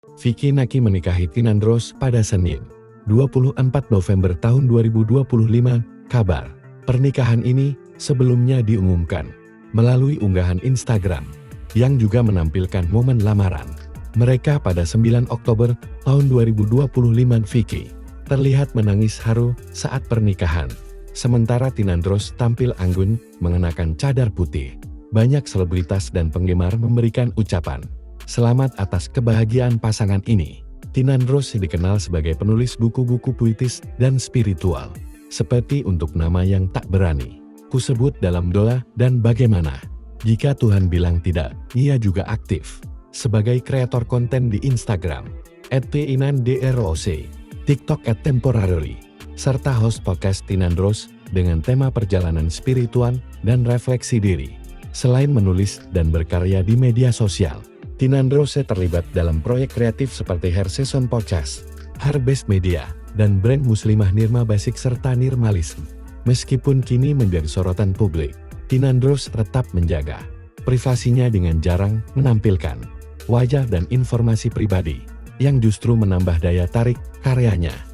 Vicky Naki menikahi Tinandros pada Senin, 24 November tahun 2025. Kabar pernikahan ini sebelumnya diumumkan melalui unggahan Instagram yang juga menampilkan momen lamaran mereka pada 9 Oktober tahun 2025. Vicky terlihat menangis haru saat pernikahan, sementara Tinandros tampil anggun mengenakan cadar putih. Banyak selebritas dan penggemar memberikan ucapan selamat atas kebahagiaan pasangan ini. Tinandros dikenal sebagai penulis buku-buku puitis dan spiritual, seperti Untuk Nama Yang Tak Berani, Kusebut Dalam Doa, dan Bagaimana Jika Tuhan Bilang Tidak. Ia juga aktif sebagai kreator konten di Instagram @pinandroc, TikTok @temporarily, serta host podcast Tinandros dengan tema perjalanan spiritual dan refleksi diri. Selain menulis dan berkarya di media sosial, Tinandros terlibat dalam proyek kreatif seperti Hair Season Podcast, Harvest Media, dan brand muslimah Nirma Basic serta Nirmalism. Meskipun kini menjadi sorotan publik, Tinandros tetap menjaga privasinya dengan jarang menampilkan wajah dan informasi pribadi, yang justru menambah daya tarik karyanya.